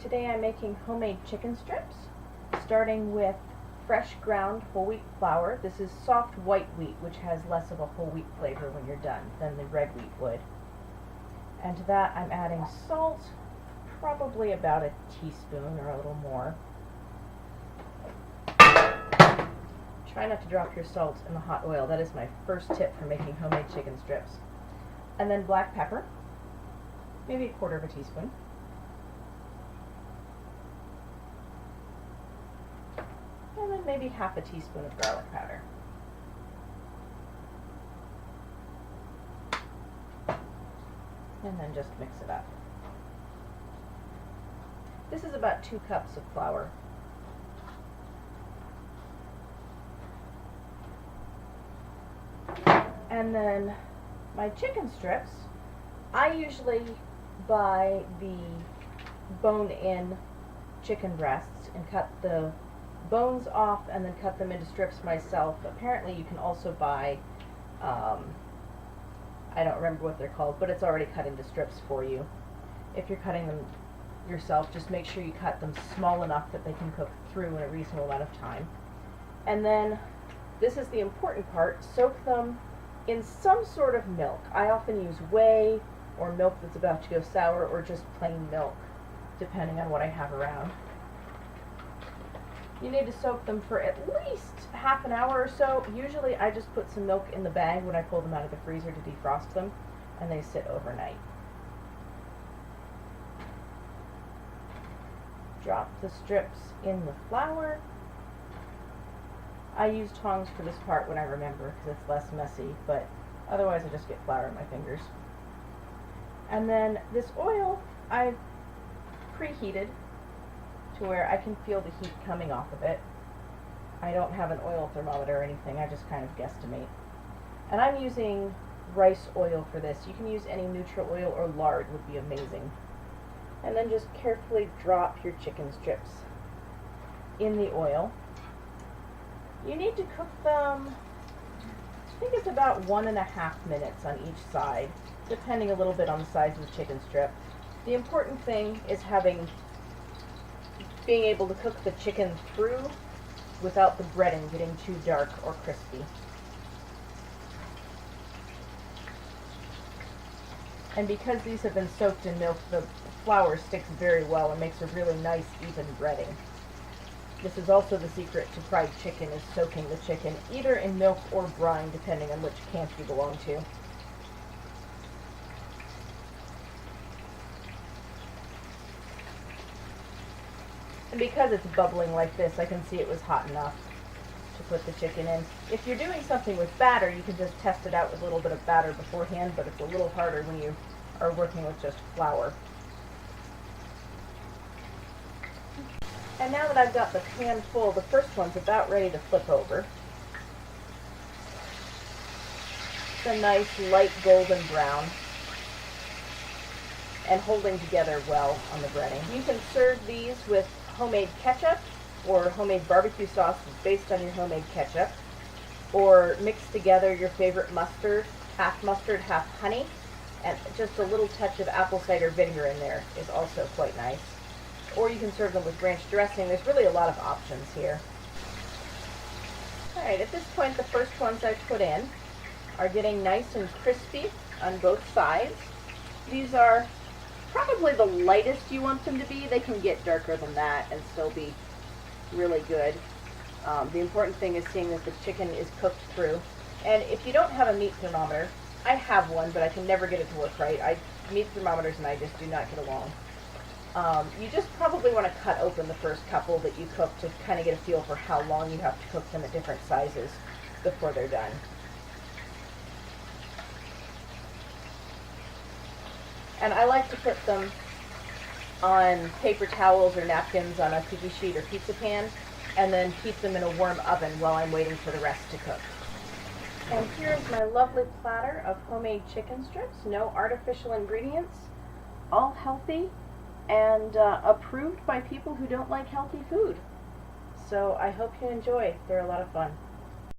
Today I'm making homemade chicken strips, starting with fresh ground whole wheat flour. This is soft white wheat, which has less of a whole wheat flavor when you're done than the red wheat would. And to that I'm adding salt, probably about a teaspoon or a little more. Try not to drop your salt in the hot oil. That is my first tip for making homemade chicken strips. And then black pepper, maybe a quarter of a teaspoon. And then maybe half a teaspoon of garlic powder. And then just mix it up. This is about 2 cups of flour. And then my chicken strips, I usually buy the bone-in chicken breasts and cut the bones off and then cut them into strips myself. Apparently you can also buy, I don't remember what they're called, but it's already cut into strips for you. If you're cutting them yourself, just make sure you cut them small enough that they can cook through in a reasonable amount of time. And then, this is the important part, soak them in some sort of milk. I often use whey or milk that's about to go sour or just plain milk, depending on what I have around. You need to soak them for at least half an hour or so. Usually I just put some milk in the bag when I pull them out of the freezer to defrost them, and they sit overnight. Drop the strips in the flour. I use tongs for this part when I remember because it's less messy, but otherwise I just get flour in my fingers. And then this oil I've preheated to where I can feel the heat coming off of it. I don't have an oil thermometer or anything, I just kind of guesstimate. And I'm using rice oil for this. You can use any neutral oil or lard would be amazing. And then just carefully drop your chicken strips in the oil. You need to cook them, I think it's about 1.5 minutes on each side, depending a little bit on the size of the chicken strip. The important thing is being able to cook the chicken through without the breading getting too dark or crispy. And because these have been soaked in milk, the flour sticks very well and makes a really nice even breading. This is also the secret to fried chicken, is soaking the chicken either in milk or brine, depending on which camp you belong to. And because it's bubbling like this, I can see it was hot enough to put the chicken in. If you're doing something with batter, you can just test it out with a little bit of batter beforehand, but it's a little harder when you are working with just flour. And now that I've got the pan full, the first one's about ready to flip over. It's a nice light golden brown and holding together well on the breading. You can serve these with homemade ketchup or homemade barbecue sauce based on your homemade ketchup, or mix together your favorite mustard, half honey, and just a little touch of apple cider vinegar in there is also quite nice. Or you can serve them with ranch dressing. There's really a lot of options here. Alright, at this point the first ones I put in are getting nice and crispy on both sides. These are probably the lightest you want them to be. They can get darker than that and still be really good. The important thing is seeing that the chicken is cooked through. And if you don't have a meat thermometer, I have one, but I can never get it to work right. Meat thermometers and I just do not get along. You just probably want to cut open the first couple that you cook to kind of get a feel for how long you have to cook them at different sizes before they're done. And I like to put them on paper towels or napkins on a cookie sheet or pizza pan, and then keep them in a warm oven while I'm waiting for the rest to cook. And here's my lovely platter of homemade chicken strips, no artificial ingredients, all healthy, and approved by people who don't like healthy food. So I hope you enjoy. They're a lot of fun.